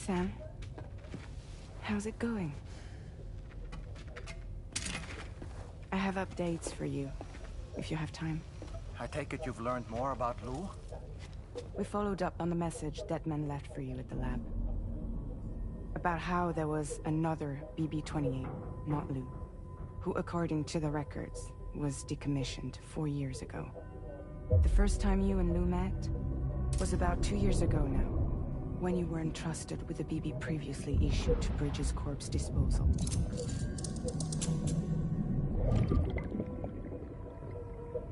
Sam. How's it going? I have updates for you, if you have time. I take it you've learned more about Lou? We followed up on the message Deadman left for you at the lab. About how there was another BB-28, not Lou, who, according to the records, was decommissioned 4 years ago. The first time you and Lou met was about 2 years ago now, when you were entrusted with the BB previously issued to Bridges Corp's disposal.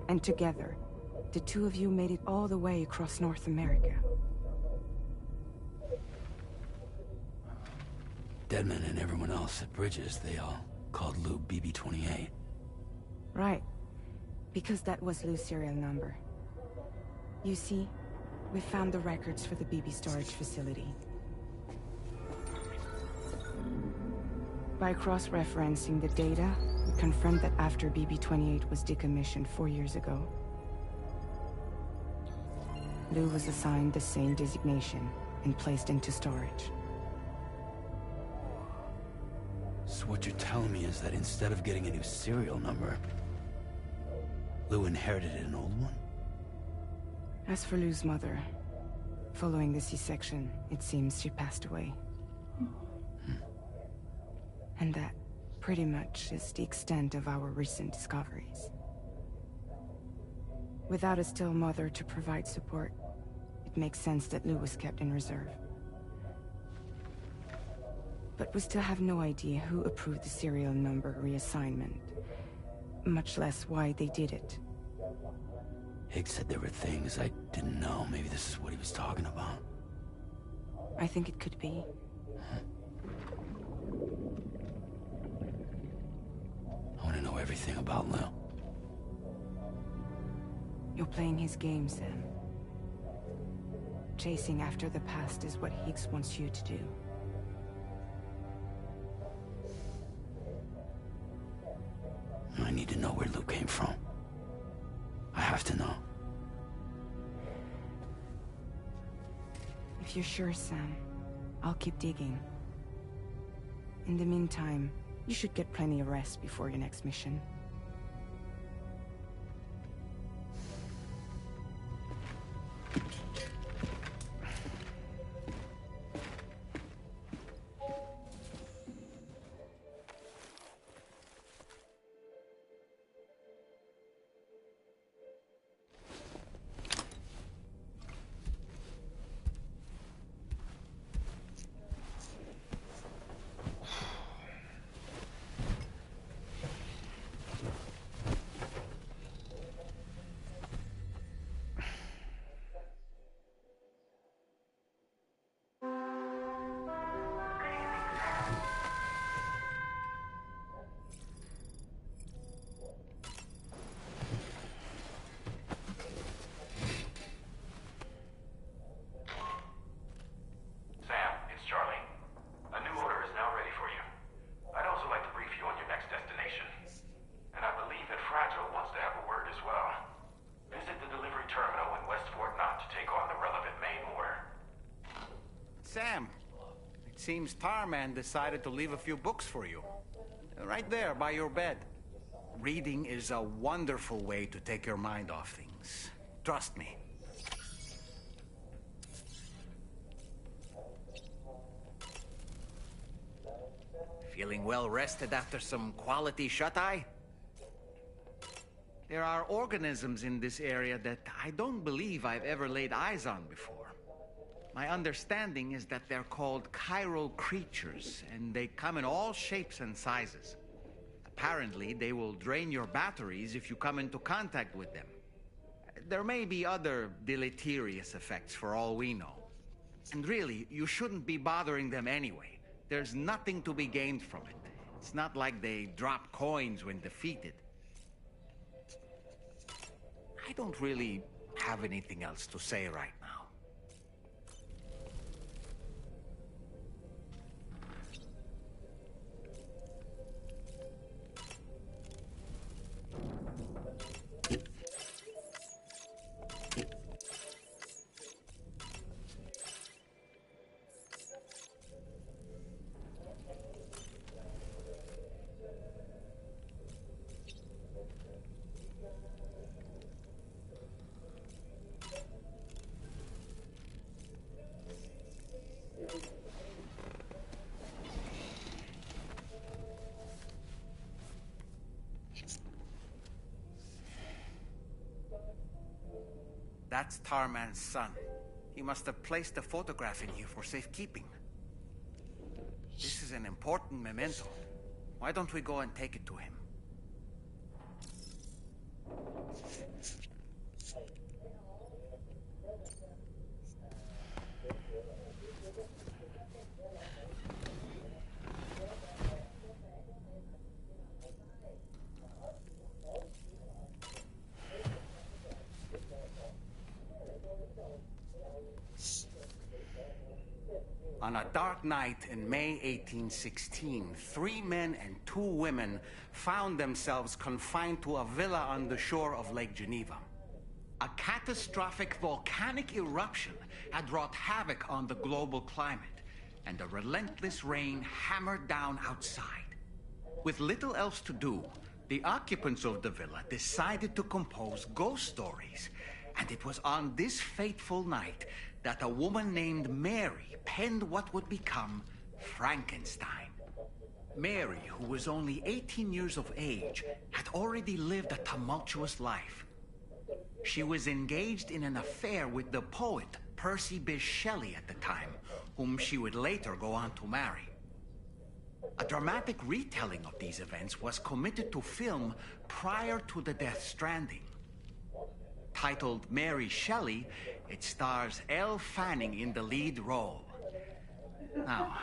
And together, the two of you made it all the way across North America. Deadman and everyone else at Bridges, they all called Lou BB-28. Right. Because that was Lou's serial number. You see, we found the records for the BB storage facility. By cross-referencing the data, we confirmed that after BB-28 was decommissioned 4 years ago, Lou was assigned the same designation and placed into storage. So what you're telling me is that instead of getting a new serial number, Lou inherited an old one? As for Lou's mother, following the C-section, it seems she passed away. And that pretty much is the extent of our recent discoveries. Without a still mother to provide support, it makes sense that Lou was kept in reserve. But we still have no idea who approved the serial number reassignment, much less why they did it. Higgs said there were things I didn't know. Maybe this is what he was talking about. I think it could be. I want to know everything about Lou. You're playing his game, Sam. Chasing after the past is what Higgs wants you to do. I need to know where Lou came from. I have to know. If you're sure, Sam, I'll keep digging. In the meantime, you should get plenty of rest before your next mission. Sam, it seems Tarman decided to leave a few books for you. Right there, by your bed. Reading is a wonderful way to take your mind off things. Trust me. Feeling well rested after some quality shut-eye? There are organisms in this area that I don't believe I've ever laid eyes on before. My understanding is that they're called chiral creatures, and they come in all shapes and sizes. Apparently, they will drain your batteries if you come into contact with them. There may be other deleterious effects for all we know. And really, you shouldn't be bothering them anyway. There's nothing to be gained from it. It's not like they drop coins when defeated. I don't really have anything else to say right now. That's Tarman's son. He must have placed the photograph in here for safekeeping. This is an important memento. Why don't we go and take it to him? On a dark night in May 1816, 3 men and 2 women found themselves confined to a villa on the shore of Lake Geneva. A catastrophic volcanic eruption had wrought havoc on the global climate, and a relentless rain hammered down outside. With little else to do, the occupants of the villa decided to compose ghost stories, and it was on this fateful night that a woman named Mary penned what would become Frankenstein. Mary, who was only 18 years of age, had already lived a tumultuous life. She was engaged in an affair with the poet Percy Bysshe Shelley at the time, whom she would later go on to marry. A dramatic retelling of these events was committed to film prior to the death Stranding. Titled Mary Shelley, it stars Elle Fanning in the lead role. Now,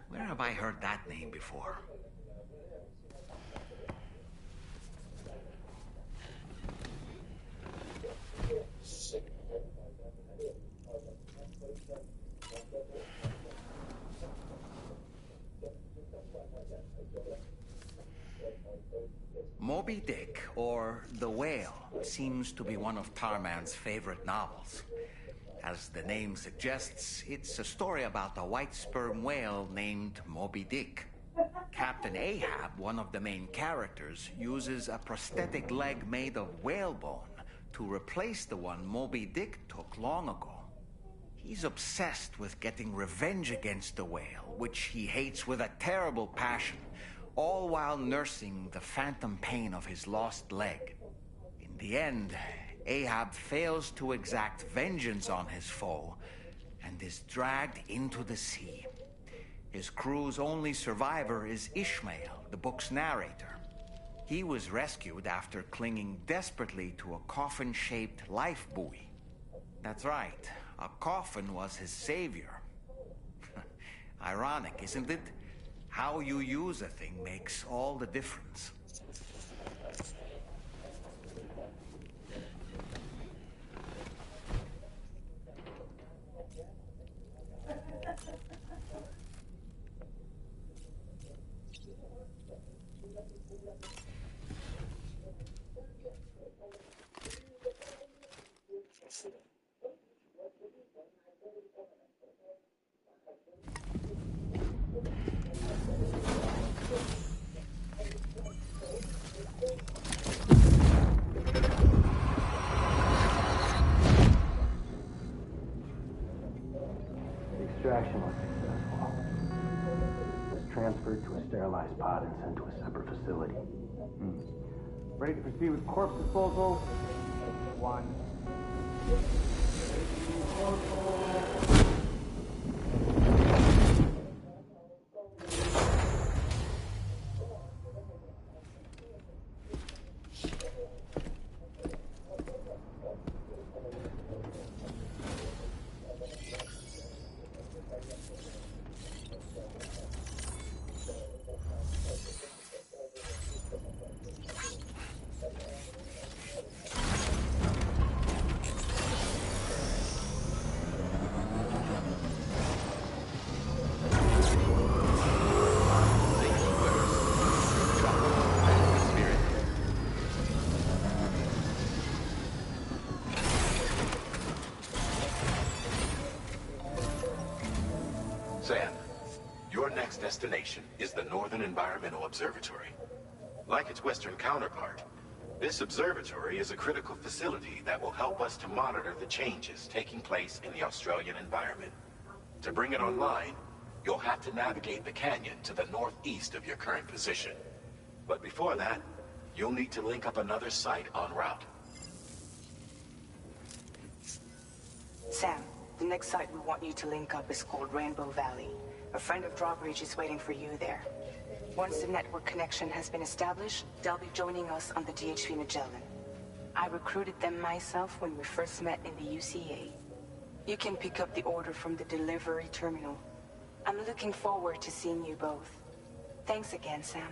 where have I heard that name before? Moby Dick, or The Whale, seems to be one of Tarman's favorite novels. As the name suggests, it's a story about a white sperm whale named Moby Dick. Captain Ahab, one of the main characters, uses a prosthetic leg made of whalebone to replace the one Moby Dick took long ago. He's obsessed with getting revenge against the whale, which he hates with a terrible passion, all while nursing the phantom pain of his lost leg. In the end, Ahab fails to exact vengeance on his foe and is dragged into the sea. His crew's only survivor is Ishmael, the book's narrator. He was rescued after clinging desperately to a coffin-shaped life buoy. That's right, a coffin was his savior. Ironic, isn't it? How you use a thing makes all the difference. Extraction was successful. It was transferred to a sterilized pod and sent to a separate facility. Ready to proceed with corpse disposal? 1. Sam, your next destination is the Northern Environmental Observatory. Like its Western counterpart, this observatory is a critical facility that will help us to monitor the changes taking place in the Australian environment. To bring it online, you'll have to navigate the canyon to the northeast of your current position. But before that, you'll need to link up another site en route. Sam, the next site we want you to link up is called Rainbow Valley. A friend of Drawbridge is waiting for you there. Once the network connection has been established, they'll be joining us on the DHV Magellan. I recruited them myself when we first met in the UCA. You can pick up the order from the delivery terminal. I'm looking forward to seeing you both. Thanks again, Sam.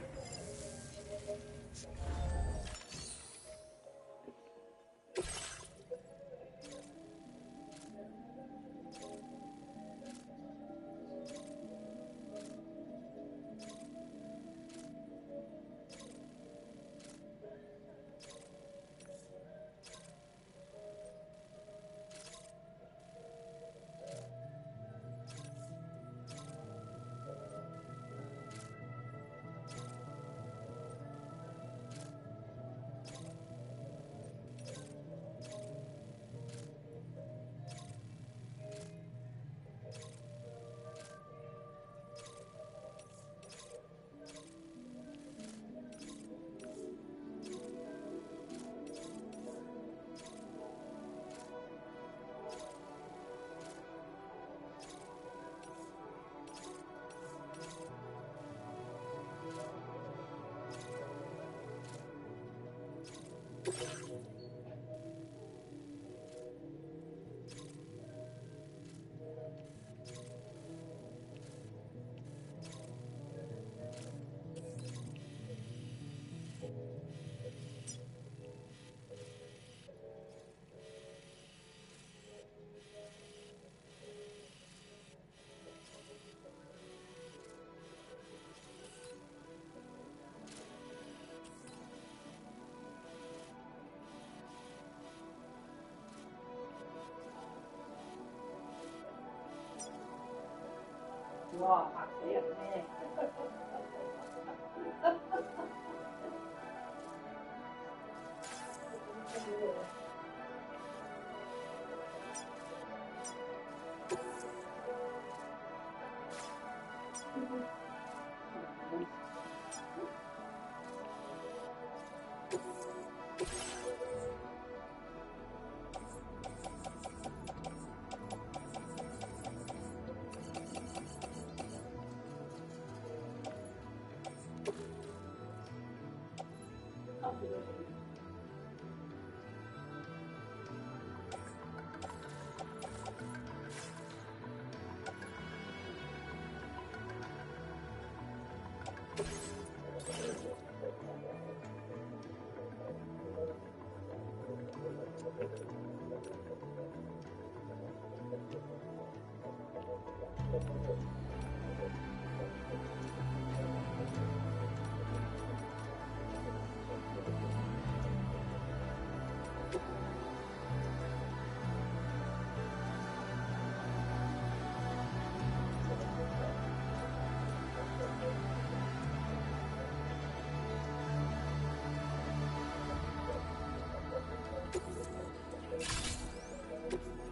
Wow, yeah, man.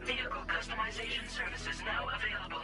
Vehicle customization services now available.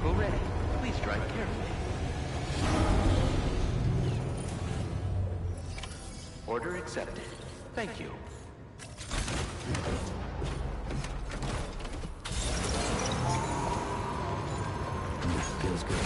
vehicle ready. Please drive carefully. Order accepted. Thank you. Feels good.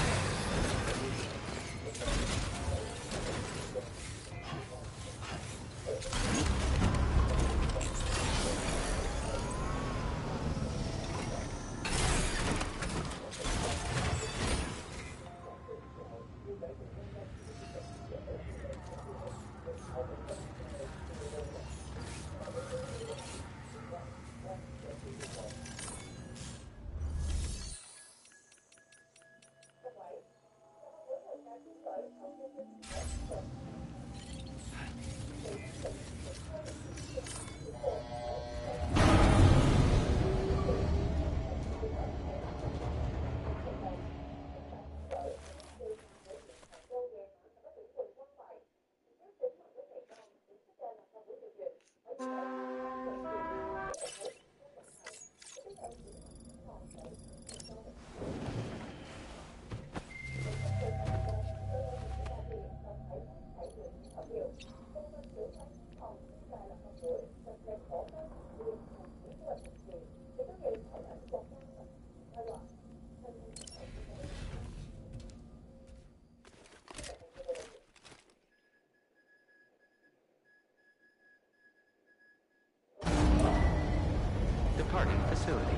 Departing facility.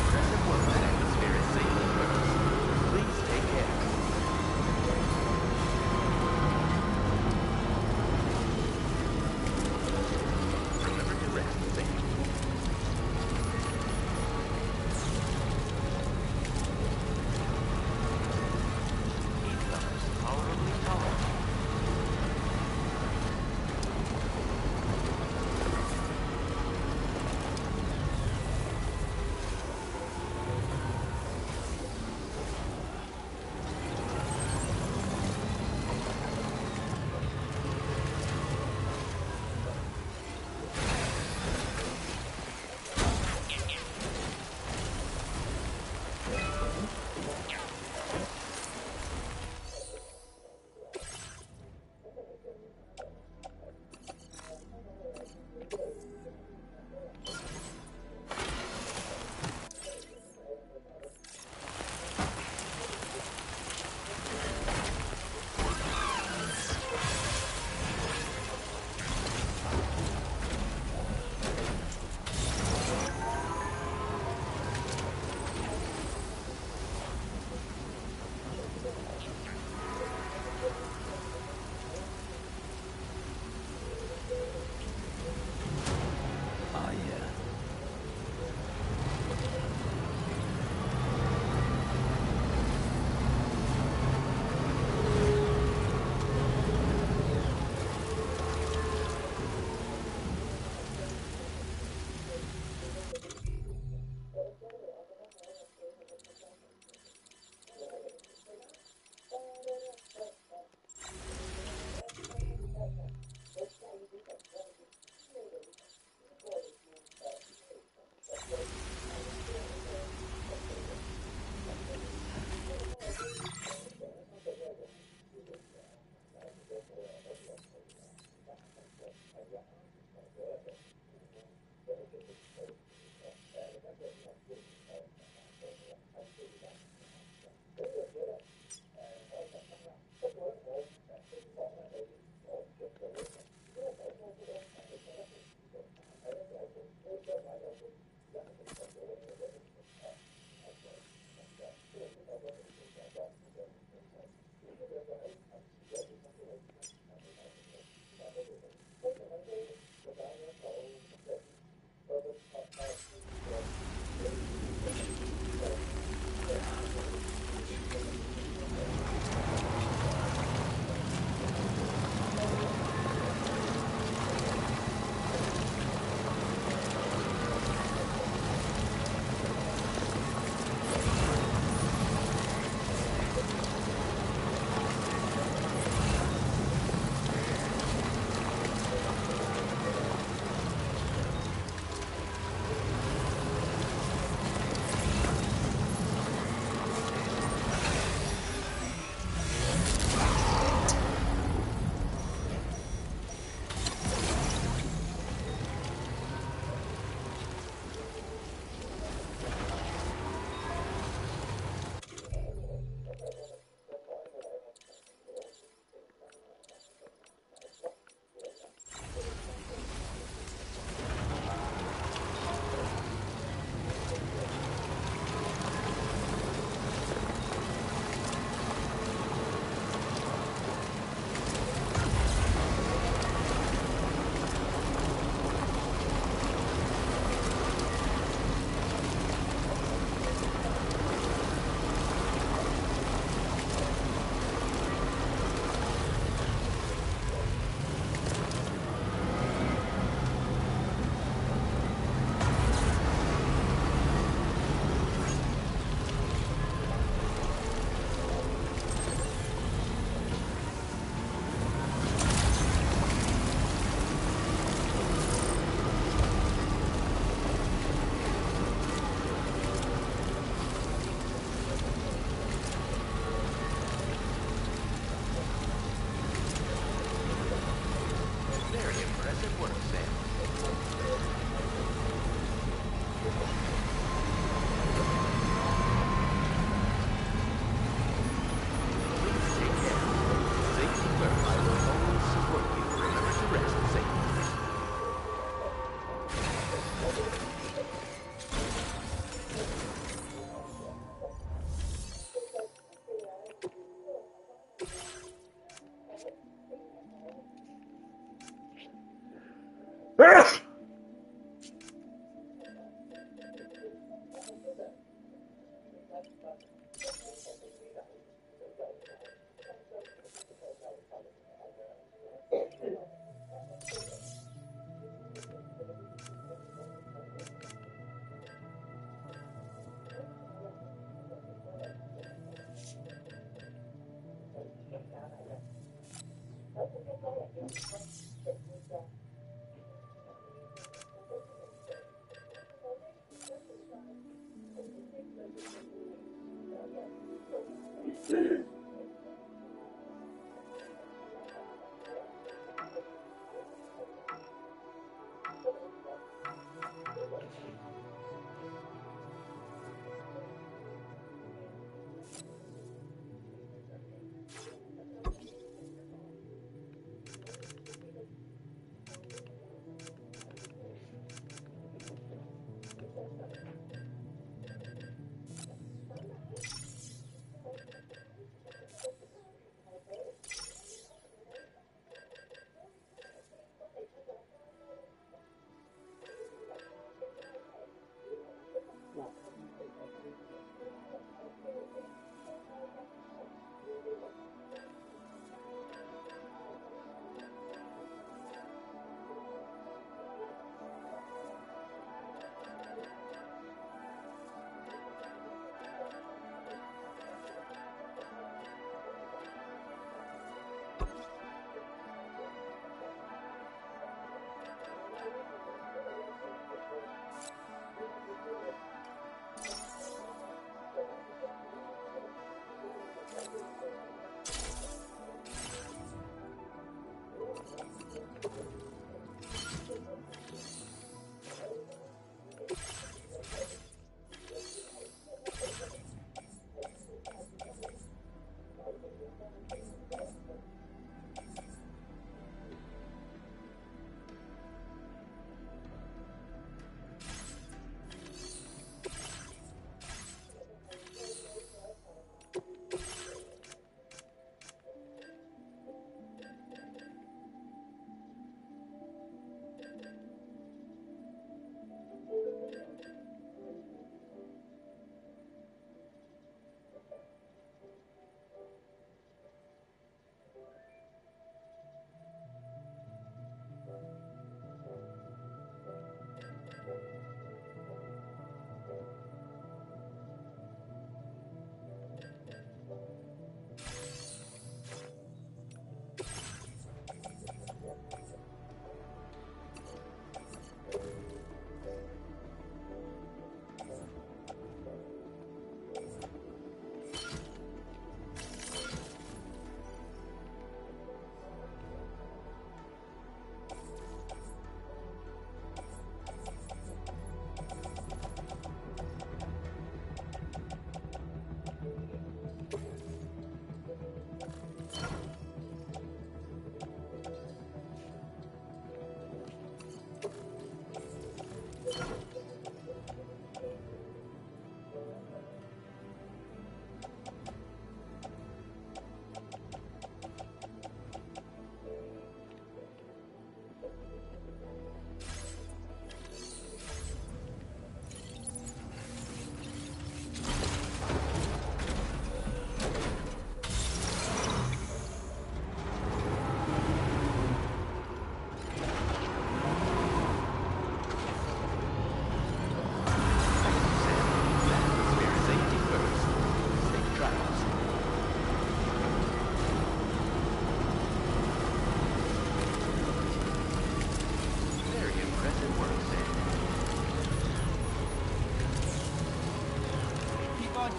Impressive work, that atmosphere is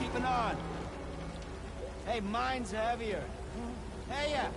Keeping on. Hey, mine's heavier. Hey, yeah.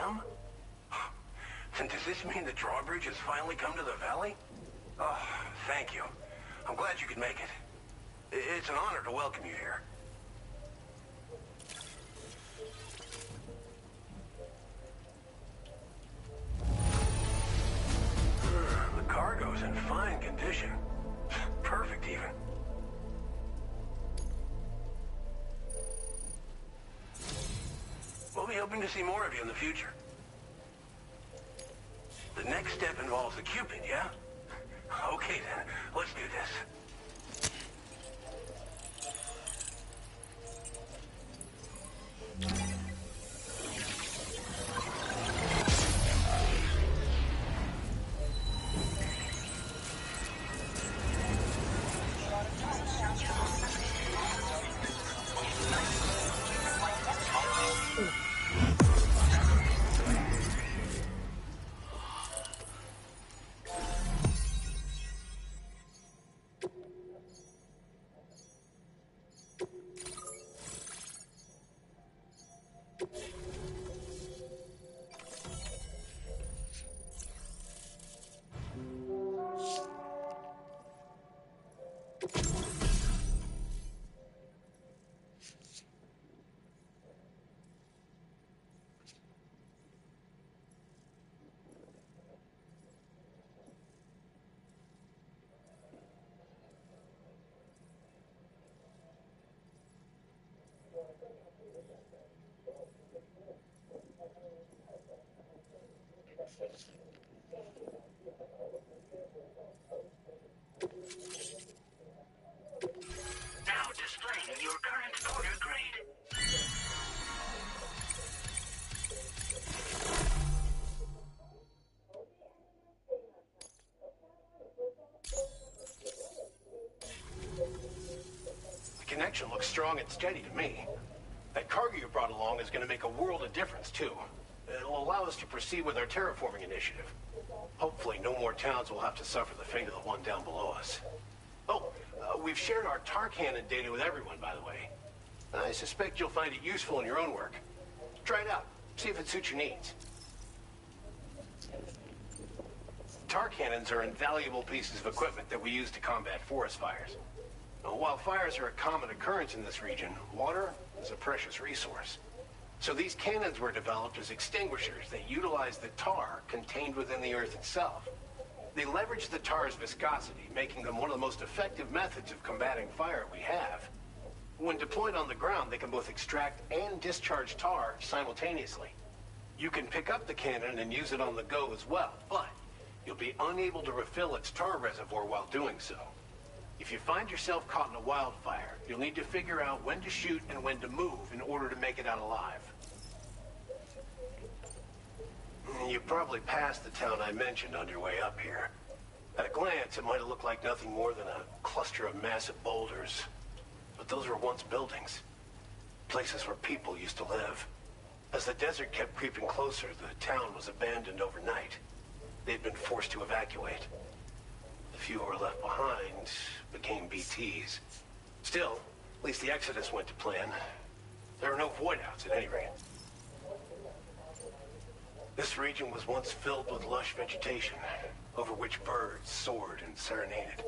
Sam? And does this mean the drawbridge has finally come to the valley? Oh, thank you. I'm glad you could make it. It's an honor to welcome you here. The cargo's in fine condition. Perfect, even. We'll be hoping to see more of you in the future. The next step involves the Cupid, yeah? Okay then, let's do this. Now displaying your current order grade. The connection looks strong and steady to me. That cargo you brought along is going to make a world of difference, too. It'll allow us to proceed with our terraforming initiative. Hopefully, no more towns will have to suffer the fate of the one down below us. Oh, we've shared our tar cannon data with everyone, by the way. I suspect you'll find it useful in your own work. Try it out. See if it suits your needs. Tar cannons are invaluable pieces of equipment that we use to combat forest fires. While fires are a common occurrence in this region, water is a precious resource. So these cannons were developed as extinguishers that utilize the tar contained within the earth itself. They leverage the tar's viscosity, making them one of the most effective methods of combating fire we have. When deployed on the ground, they can both extract and discharge tar simultaneously. You can pick up the cannon and use it on the go as well, but you'll be unable to refill its tar reservoir while doing so. If you find yourself caught in a wildfire, you'll need to figure out when to shoot and when to move in order to make it out alive. You probably passed the town I mentioned on your way up here. At a glance, it might have looked like nothing more than a cluster of massive boulders. But those were once buildings. Places where people used to live. As the desert kept creeping closer, the town was abandoned overnight. They'd been forced to evacuate. The few who were left behind became BTs. Still, at least the exodus went to plan. There are no voidouts at any rate. This region was once filled with lush vegetation, over which birds soared and serenaded,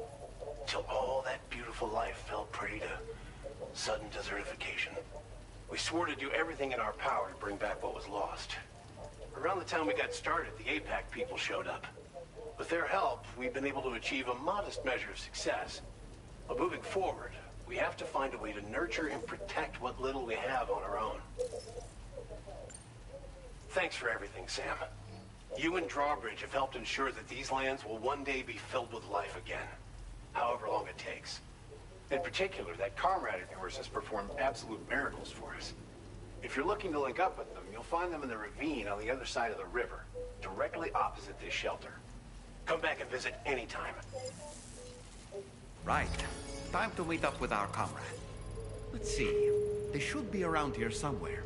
till all that beautiful life fell prey to sudden desertification. We swore to do everything in our power to bring back what was lost. Around the time we got started, the APAC people showed up. With their help, we've been able to achieve a modest measure of success. But moving forward, we have to find a way to nurture and protect what little we have on our own. Thanks for everything, Sam. You and Drawbridge have helped ensure that these lands will one day be filled with life again, however long it takes. In particular, that comrade of yours has performed absolute miracles for us. If you're looking to link up with them, you'll find them in the ravine on the other side of the river, directly opposite this shelter. Come back and visit anytime. Right. Time to meet up with our comrade. Let's see. They should be around here somewhere.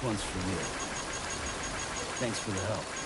This one's for you. Thanks for the help.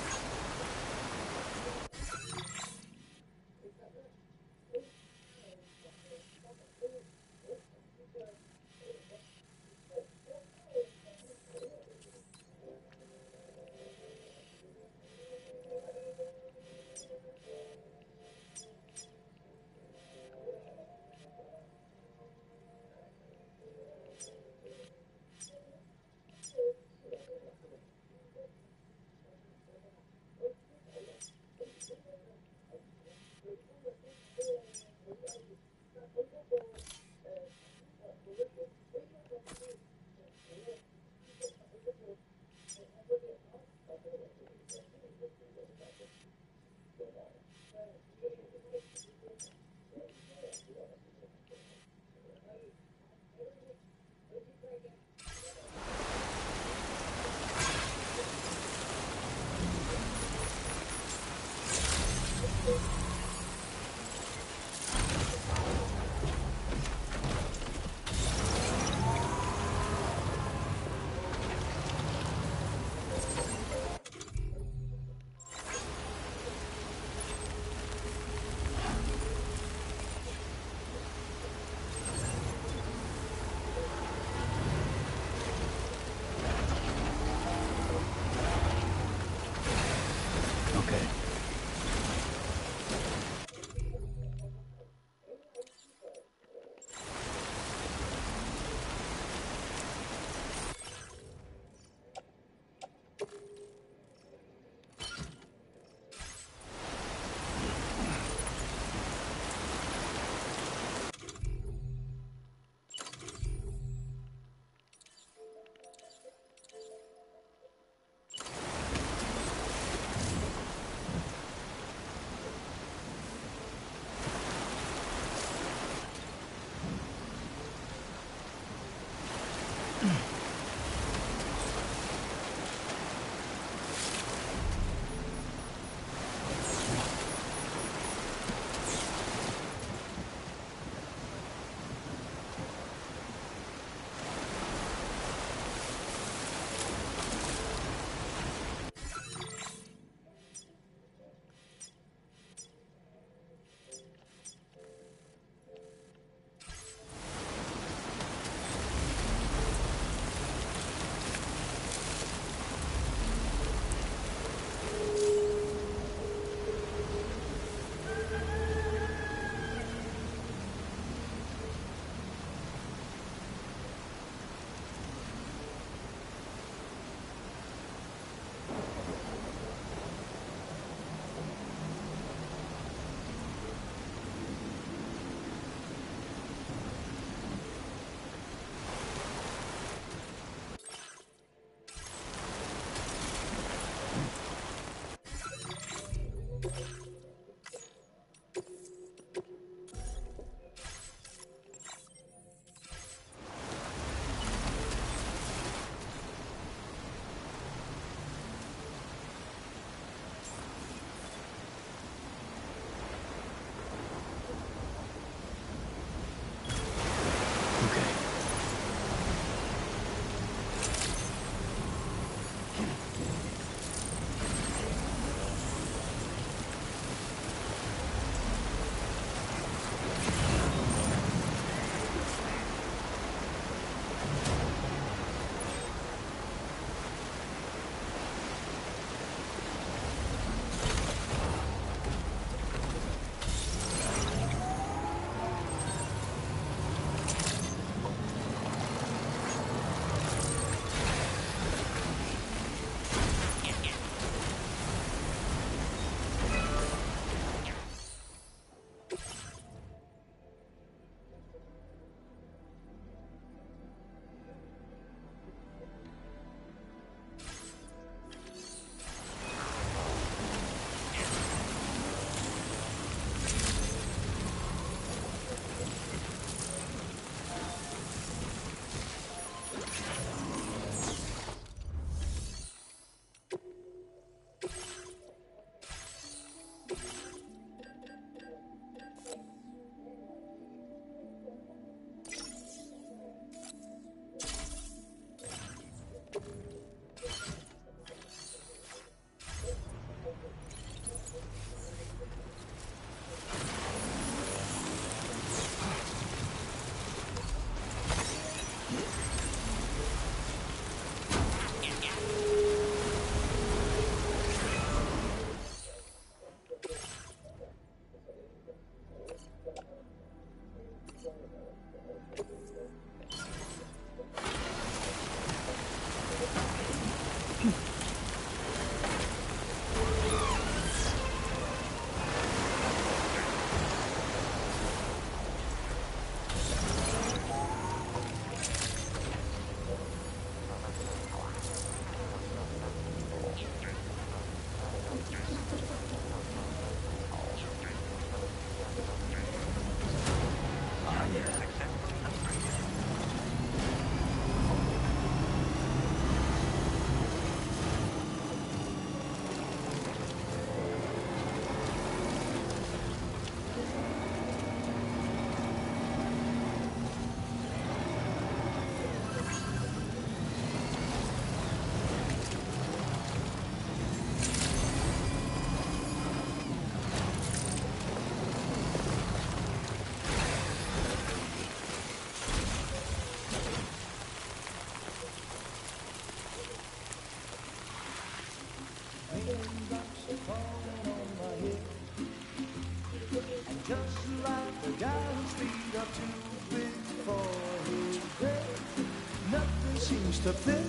seems to fit.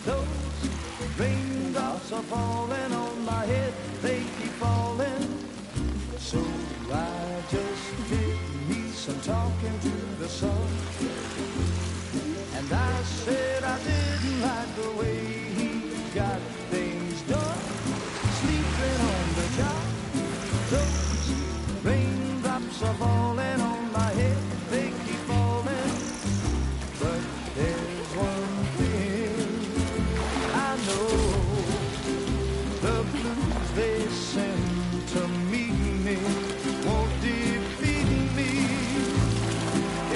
Those raindrops are falling on my head, they keep falling. So I just did me some talking to the sun. And I said I didn't like the way he got things done. Sleeping on the job, those raindrops are falling on my head, they keep falling. But there's one thing I know, the blues they send to meet me won't defeat me.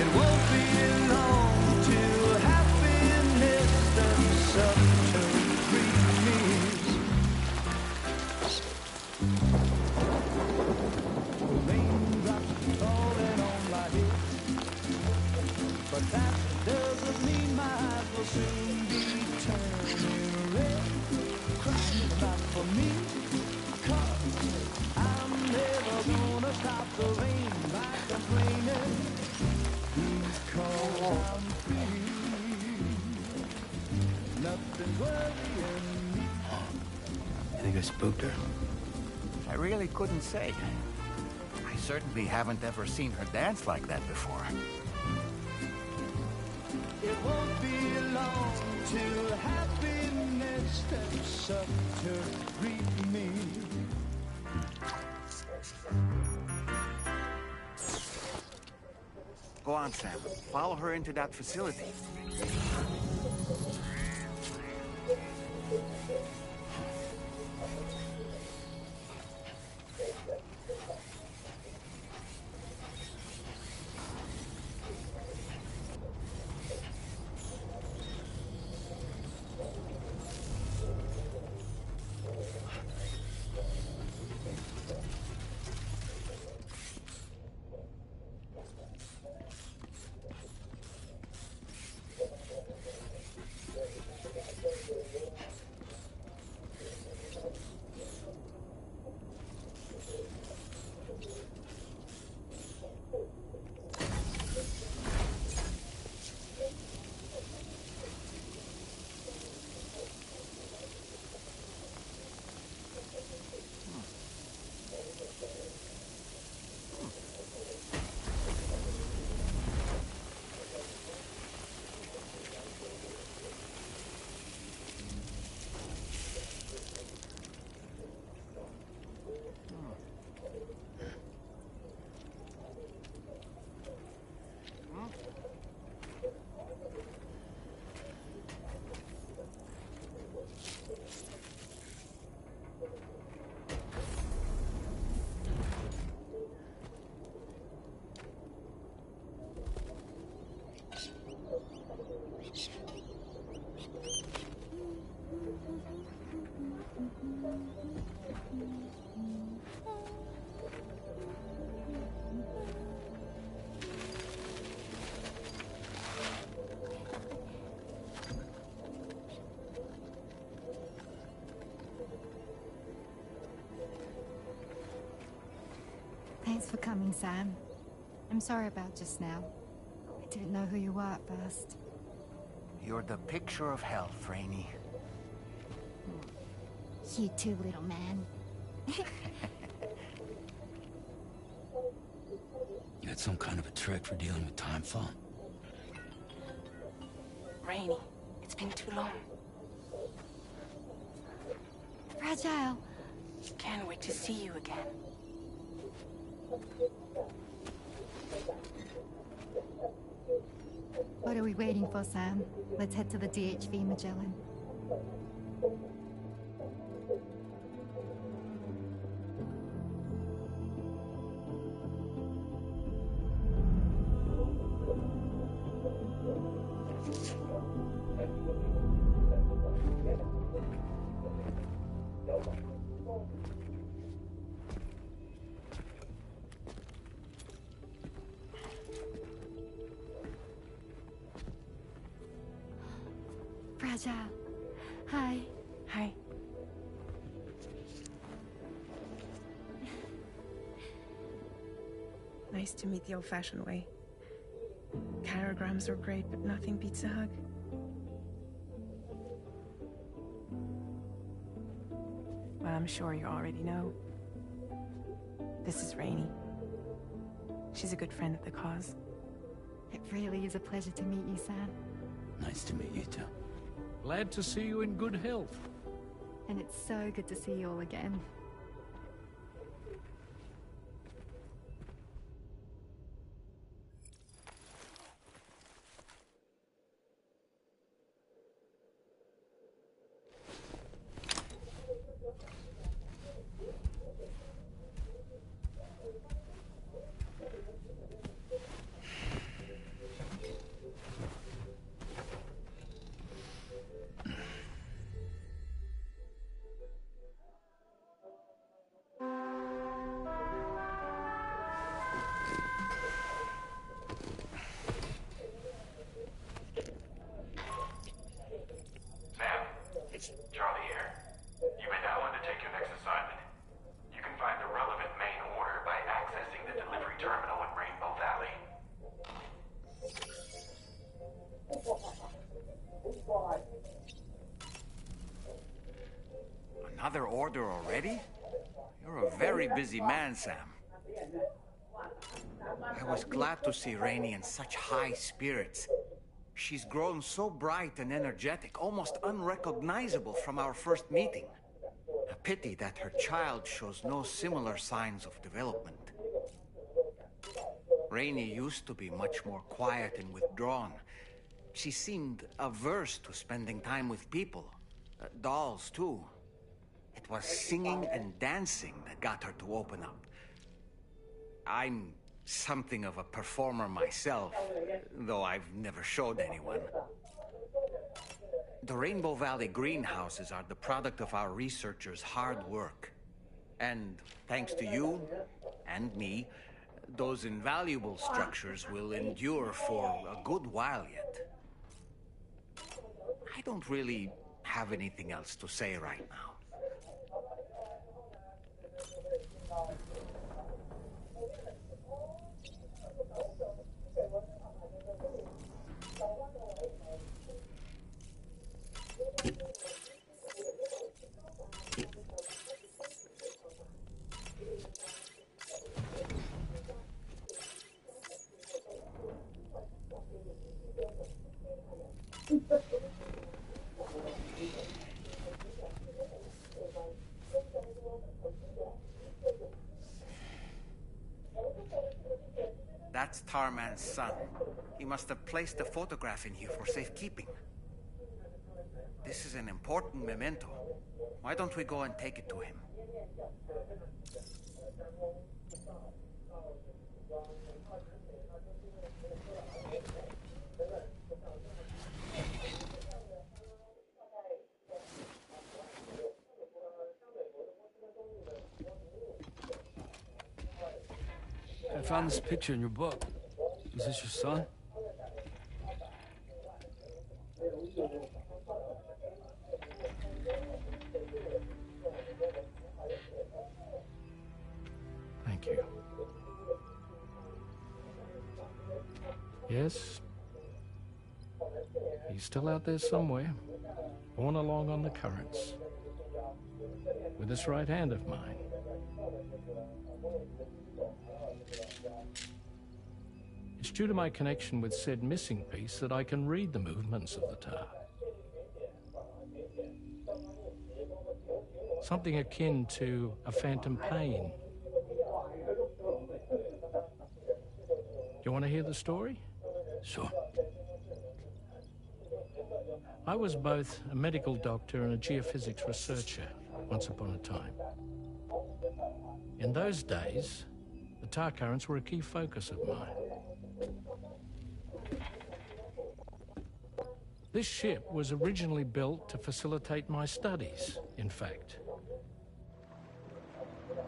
It won't be long till happiness steps up to greet me. Raindrops falling on my head, but that doesn't mean my eyes will soon be turning red. Crying not for me, 'cause I'm never gonna stop the rain by complaining, because I'm free. Nothing's worrying me. You think I spooked her? I really couldn't say. I certainly haven't ever seen her dance like that before. It won't be long till happiness steps up to greet me. Go on, Sam. Follow her into that facility. Thanks for coming, Sam. I'm sorry about just now. I didn't know who you were at first. You're the picture of health, Rainey. You too, little man. You had some kind of a trick for dealing with timefall? Rainey, it's been too long. Fragile. Can't wait to see you again. What are we waiting for, Sam? Let's head to the DHV Magellan. Fragile. Hi. Hi. Nice to meet the old-fashioned way. Carograms are great, but nothing beats a hug. I'm sure you already know. This is Rainey. She's a good friend of the cause. It really is a pleasure to meet you, Sam. Nice to meet you too. Glad to see you in good health. And it's so good to see you all again. Another order already? You're a very busy man, Sam. I was glad to see Rainey in such high spirits. She's grown so bright and energetic, almost unrecognizable from our first meeting. A pity that her child shows no similar signs of development. Rainey used to be much more quiet and withdrawn. She seemed averse to spending time with people. Dolls, too. It was singing and dancing that got her to open up. I'm something of a performer myself, though I've never showed anyone. The Rainbow Valley greenhouses are the product of our researchers' hard work. And thanks to you and me, those invaluable structures will endure for a good while yet. I don't really have anything else to say right now. That's Tarman's son. He must have placed the photograph in here for safekeeping. This is an important memento. Why don't we go and take it to him? I found this picture in your book. Is this your son? Thank you. Yes. He's still out there somewhere, borne along on the currents, with this right hand of mine. It's due to my connection with said missing piece that I can read the movements of the tar. Something akin to a phantom pain. Do you want to hear the story? Sure. I was both a medical doctor and a geophysics researcher once upon a time. In those days, the tar currents were a key focus of mine. This ship was originally built to facilitate my studies, in fact.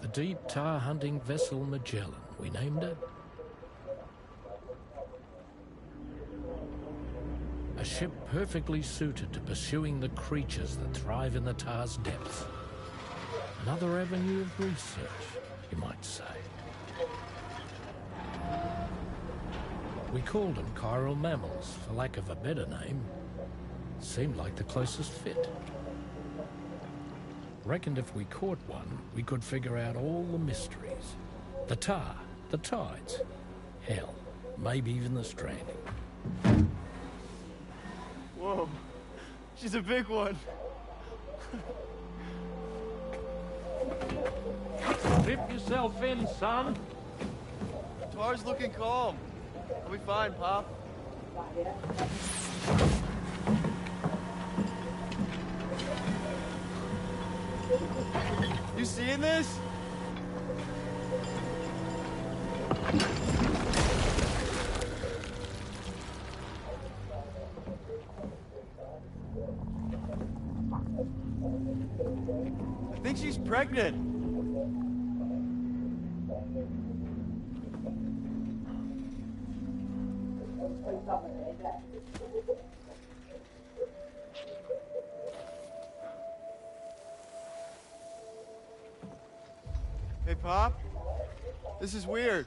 The deep tar hunting vessel Magellan, we named it. A ship perfectly suited to pursuing the creatures that thrive in the tar's depths. Another avenue of research, you might say. We called them chiral mammals, for lack of a better name. Seemed like the closest fit. Reckoned if we caught one, we could figure out all the mysteries. The tar, the tides, hell, maybe even the stranding. Whoa, she's a big one. Strip yourself in, son. Tar's looking calm. I'll be fine, Pop. You seeing this? I think she's pregnant. Hey, Pop. This is weird.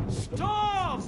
Stop!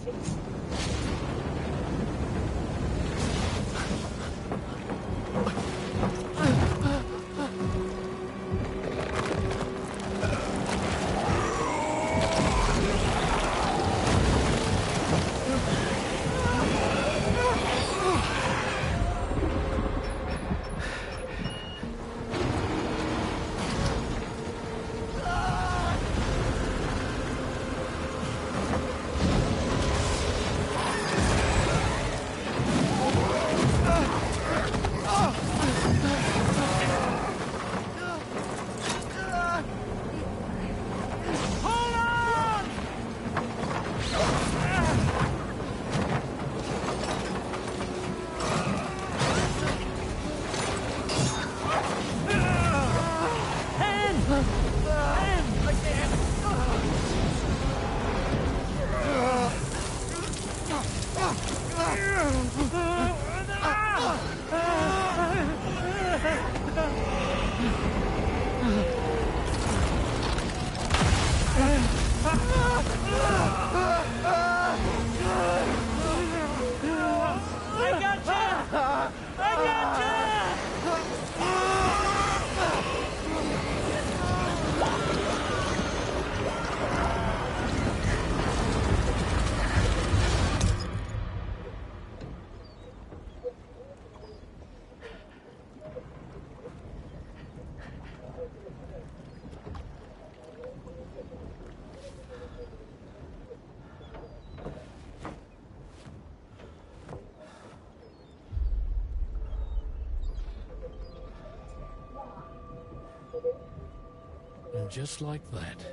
And just like that,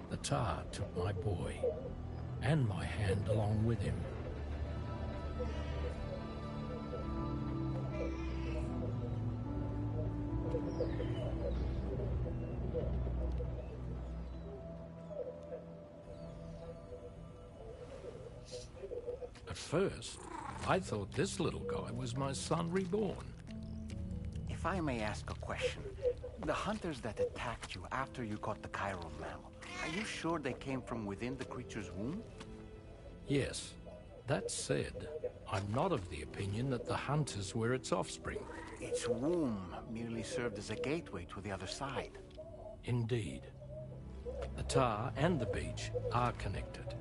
the tar took my boy, and my hand along with him. At first, I thought this little guy was my son reborn. If I may ask a question, the hunters that attacked you after you caught the chiral mammal, are you sure they came from within the creature's womb? Yes. That said, I'm not of the opinion that the hunters were its offspring. Its womb merely served as a gateway to the other side. Indeed. The tar and the beach are connected.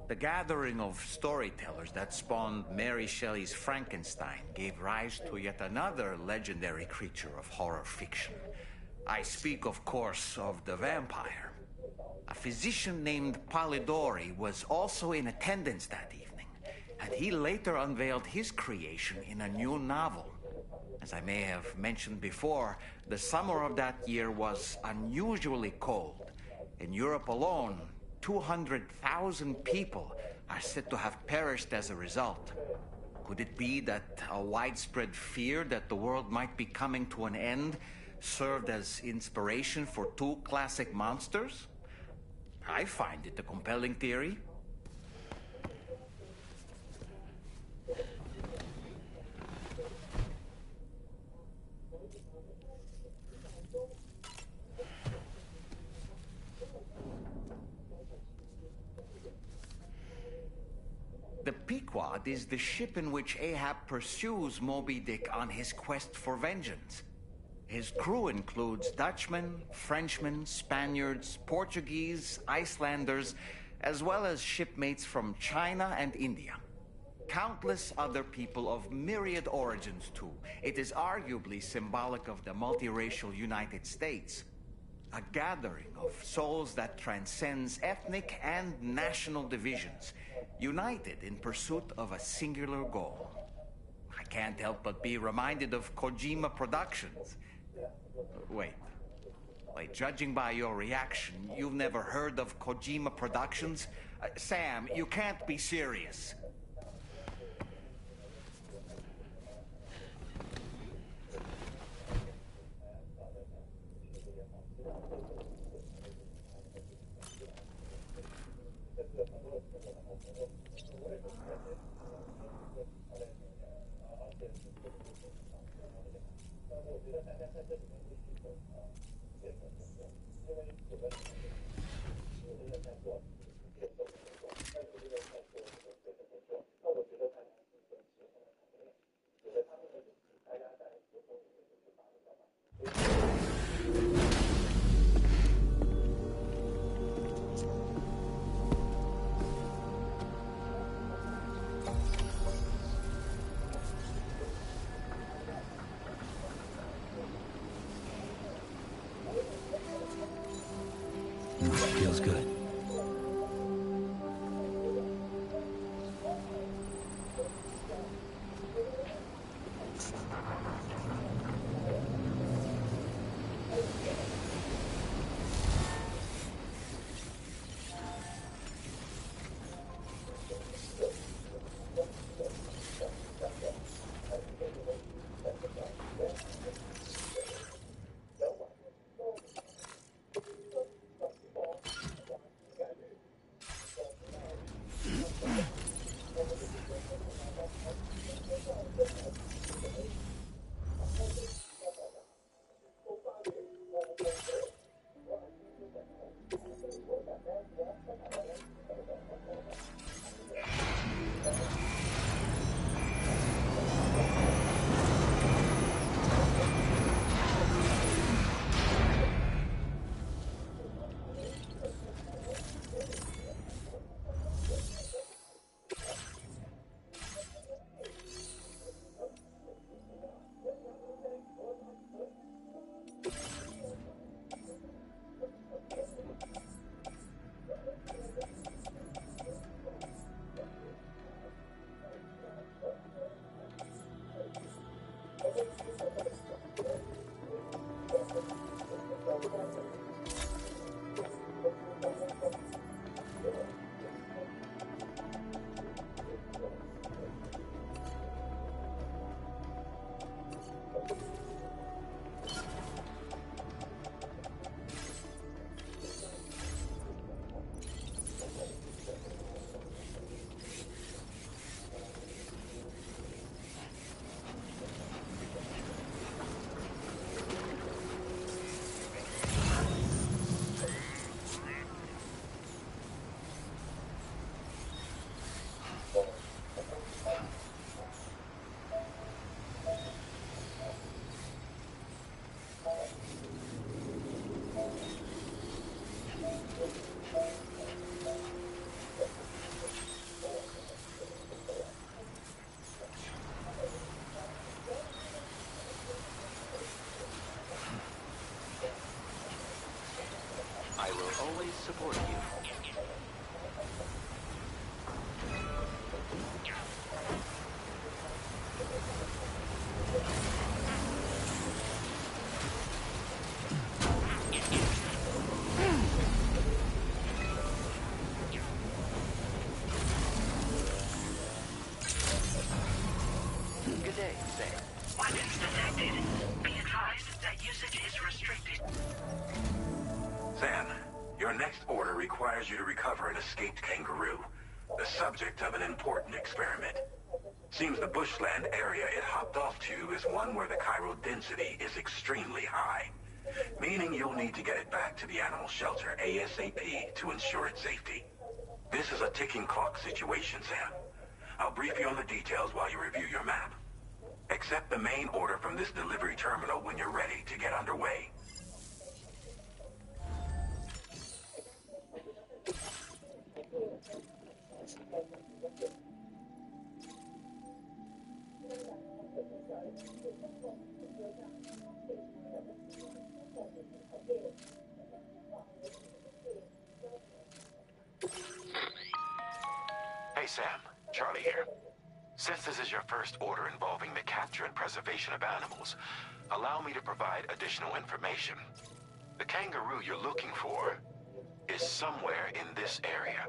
The gathering of storytellers that spawned Mary Shelley's Frankenstein gave rise to yet another legendary creature of horror fiction. I speak, of course, of the vampire. A physician named Polidori was also in attendance that evening, and he later unveiled his creation in a new novel. As I may have mentioned before, the summer of that year was unusually cold. In Europe alone, 200,000 people are said to have perished as a result. Could it be that a widespread fear that the world might be coming to an end served as inspiration for two classic monsters? I find it a compelling theory. The Pequod is the ship in which Ahab pursues Moby Dick on his quest for vengeance. His crew includes Dutchmen, Frenchmen, Spaniards, Portuguese, Icelanders, as well as shipmates from China and India. Countless other people of myriad origins, too. It is arguably symbolic of the multiracial United States. A gathering of souls that transcends ethnic and national divisions, united in pursuit of a singular goal. I can't help but be reminded of Kojima Productions. Wait, judging by your reaction, you've never heard of Kojima Productions? Sam, you can't be serious. support you. Good day, Sam. Weapons detected. Be advised that usage is restricted. Sam, your next order requires you to recover an escaped kangaroo, the subject of an important experiment. Seems the bushland area it hopped off to is one where the chiral density is extremely high, meaning you'll need to get it back to the animal shelter ASAP to ensure its safety. This is a ticking clock situation, Sam. I'll brief you on the details while you review your map. Accept the main order from this delivery terminal when you're ready to get underway. Hey Sam, Charlie here. Since this is your first order involving the capture and preservation of animals, allow me to provide additional information. The kangaroo you're looking for is somewhere in this area.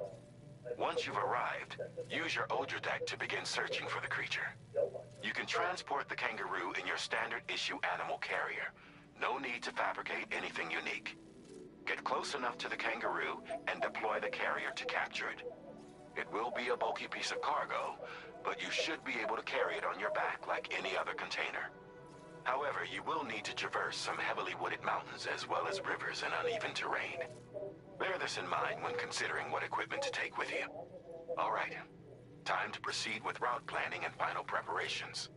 Once you've arrived, use your Odradek to begin searching for the creature. You can transport the kangaroo in your standard issue animal carrier. No need to fabricate anything unique. Get close enough to the kangaroo and deploy the carrier to capture it. It will be a bulky piece of cargo, but you should be able to carry it on your back like any other container. However, you will need to traverse some heavily wooded mountains as well as rivers and uneven terrain. Bear this in mind when considering what equipment to take with you. All right, time to proceed with route planning and final preparations.